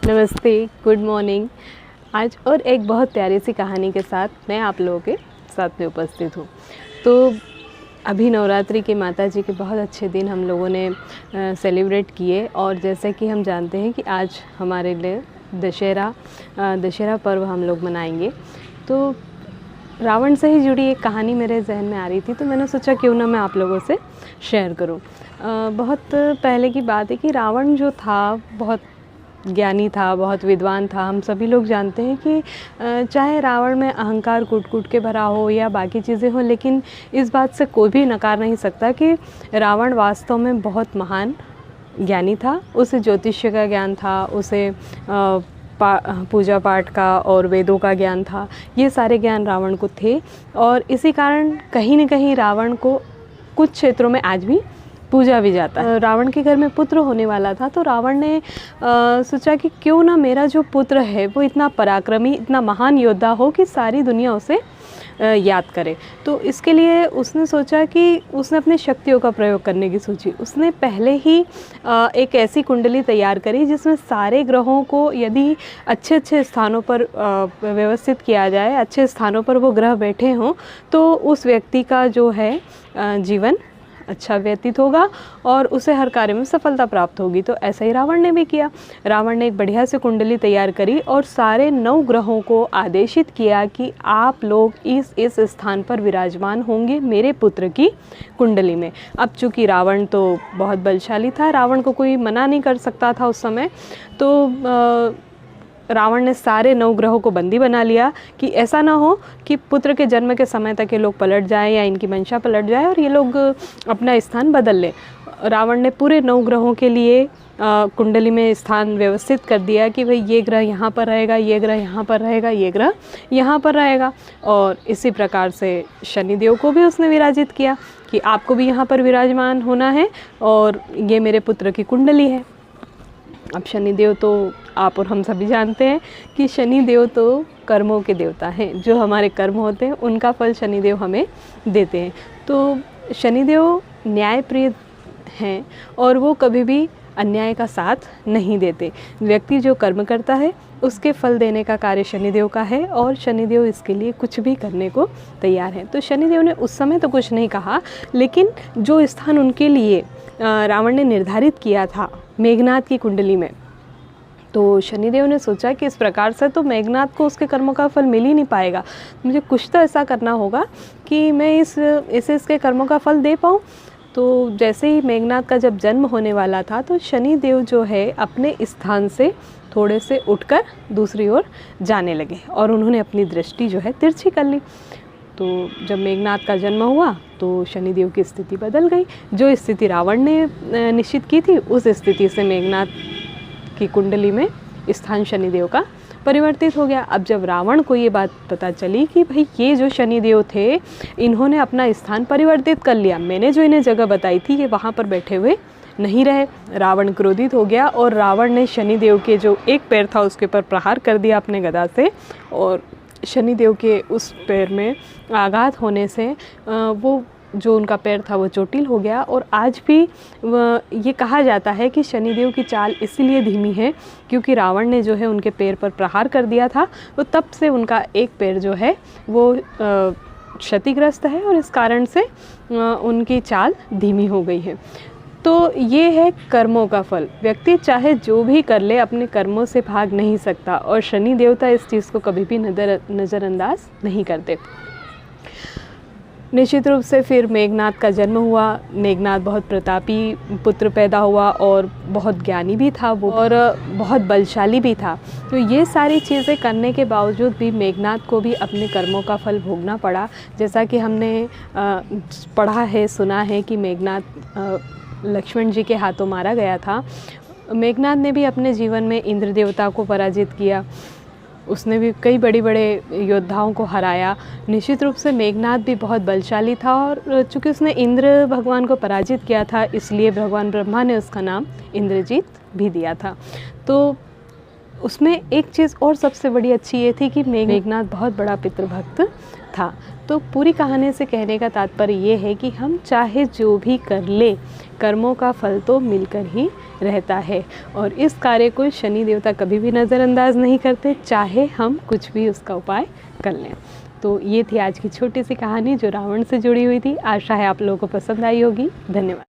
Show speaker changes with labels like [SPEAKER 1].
[SPEAKER 1] नमस्ते, good morning. आज और एक बहुत प्यारी सी कहानी के साथ मैं आप लोगों के साथ में उपस्थित हूँ। तो अभी नवरात्रि के माता जी के बहुत अच्छे दिन हम लोगों ने सेलिब्रेट किए, और जैसे कि हम जानते हैं कि आज हमारे लिए दशहरा पर्व हम लोग मनाएंगे। तो रावण से ही जुड़ी एक कहानी मेरे जहन में आ रही थी, तो मैंने सोचा क्यों ना मैं आप लोगों से शेयर करूं। बहुत पहले की बात है कि रावण जो था बहुत ज्ञानी था, बहुत विद्वान था। हम सभी लोग जानते हैं कि चाहे रावण में अहंकार कूट कूट के भरा हो या बाकी चीज़ें हो, लेकिन इस बात से कोई भी नकार नहीं सकता कि रावण वास्तव में बहुत महान ज्ञानी था। उसे ज्योतिष्य का ज्ञान था, उसे पूजा पाठ का और वेदों का ज्ञान था। ये सारे ज्ञान रावण को थे, और इसी कारण कहीं न कहीं रावण को कुछ क्षेत्रों में आज भी पूजा भी जाता है। रावण के घर में पुत्र होने वाला था, तो रावण ने सोचा कि क्यों ना मेरा जो पुत्र है वो इतना पराक्रमी, इतना महान योद्धा हो कि सारी दुनिया उसे याद करे। तो इसके लिए उसने सोचा कि उसने अपनी शक्तियों का प्रयोग करने की सोची। उसने पहले ही एक ऐसी कुंडली तैयार करी जिसमें सारे ग्रहों को यदि अच्छे अच्छे स्थानों पर व्यवस्थित किया जाए, अच्छे स्थानों पर वो ग्रह बैठे हों, तो उस व्यक्ति का जो है जीवन अच्छा व्यतीत होगा और उसे हर कार्य में सफलता प्राप्त होगी। तो ऐसा ही रावण ने भी किया। रावण ने एक बढ़िया सी कुंडली तैयार करी और सारे 9 ग्रहों को आदेशित किया कि आप लोग इस स्थान पर विराजमान होंगे मेरे पुत्र की कुंडली में। अब चूँकि रावण तो बहुत बलशाली था, रावण को कोई मना नहीं कर सकता था उस समय, तो रावण ने सारे 9 ग्रहों को बंदी बना लिया कि ऐसा ना हो कि पुत्र के जन्म के समय तक ये लोग पलट जाएं या इनकी मंशा पलट जाए और ये लोग अपना स्थान बदल लें। रावण ने पूरे 9 ग्रहों के लिए कुंडली में स्थान व्यवस्थित कर दिया कि भाई ये ग्रह यहाँ पर रहेगा, ये ग्रह यहाँ पर रहेगा, ये ग्रह यहाँ पर रहेगा। और इसी प्रकार से शनिदेव को भी उसने विराजित किया कि आपको भी यहाँ पर विराजमान होना है और ये मेरे पुत्र की कुंडली है। अब शनिदेव तो आप और हम सभी जानते हैं कि शनिदेव तो कर्मों के देवता हैं। जो हमारे कर्म होते हैं उनका फल शनिदेव हमें देते हैं। तो शनिदेव न्यायप्रिय हैं और वो कभी भी अन्याय का साथ नहीं देते। व्यक्ति जो कर्म करता है उसके फल देने का कार्य शनिदेव का है, और शनिदेव इसके लिए कुछ भी करने को तैयार है। तो शनिदेव ने उस समय तो कुछ नहीं कहा, लेकिन जो स्थान उनके लिए रावण ने निर्धारित किया था मेघनाद की कुंडली में, तो शनिदेव ने सोचा कि इस प्रकार से तो मेघनाद को उसके कर्मों का फल मिल ही नहीं पाएगा। मुझे कुछ तो ऐसा करना होगा कि मैं इसके कर्मों का फल दे पाऊँ। तो जैसे ही मेघनाद का जब जन्म होने वाला था, तो शनिदेव जो है अपने स्थान से थोड़े से उठकर दूसरी ओर जाने लगे और उन्होंने अपनी दृष्टि जो है तिरछी कर ली। तो जब मेघनाद का जन्म हुआ तो शनिदेव की स्थिति बदल गई। जो स्थिति रावण ने निश्चित की थी, उस स्थिति से मेघनाद की कुंडली में स्थान शनिदेव का परिवर्तित हो गया। अब जब रावण को ये बात पता चली कि भाई ये जो शनिदेव थे इन्होंने अपना स्थान परिवर्तित कर लिया, मैंने जो इन्हें जगह बताई थी ये वहाँ पर बैठे हुए नहीं रहे, रावण क्रोधित हो गया और रावण ने शनिदेव के जो एक पैर था उसके ऊपर प्रहार कर दिया अपने गदा से, और शनिदेव के उस पैर में आघात होने से वो जो उनका पैर था वो चोटिल हो गया। और आज भी ये कहा जाता है कि शनिदेव की चाल इसीलिए धीमी है क्योंकि रावण ने जो है उनके पैर पर प्रहार कर दिया था, तो तब से उनका एक पैर जो है वो क्षतिग्रस्त है और इस कारण से उनकी चाल धीमी हो गई है। तो ये है कर्मों का फल। व्यक्ति चाहे जो भी कर ले अपने कर्मों से भाग नहीं सकता, और शनि देवता इस चीज़ को कभी भी नज़रअंदाज नहीं करते। निश्चित रूप से फिर मेघनाद का जन्म हुआ। मेघनाद बहुत प्रतापी पुत्र पैदा हुआ और बहुत ज्ञानी भी था वो, और बहुत बलशाली भी था। तो ये सारी चीज़ें करने के बावजूद भी मेघनाद को भी अपने कर्मों का फल भोगना पड़ा। जैसा कि हमने पढ़ा है, सुना है कि मेघनाद लक्ष्मण जी के हाथों मारा गया था। मेघनाद ने भी अपने जीवन में इंद्र देवता को पराजित किया, उसने भी कई बड़े योद्धाओं को हराया। निश्चित रूप से मेघनाद भी बहुत बलशाली था, और चूँकि उसने इंद्र भगवान को पराजित किया था इसलिए भगवान ब्रह्मा ने उसका नाम इंद्रजीत भी दिया था। तो उसमें एक चीज़ और सबसे बड़ी अच्छी ये थी कि मेघनाद बहुत बड़ा पितृभक्त था। तो पूरी कहानी से कहने का तात्पर्य ये है कि हम चाहे जो भी कर ले, कर्मों का फल तो मिलकर ही रहता है और इस कार्य को शनि देवता कभी भी नज़रअंदाज नहीं करते, चाहे हम कुछ भी उसका उपाय कर लें। तो ये थी आज की छोटी सी कहानी जो रावण से जुड़ी हुई थी। आशा है आप लोगों को पसंद आई होगी। धन्यवाद।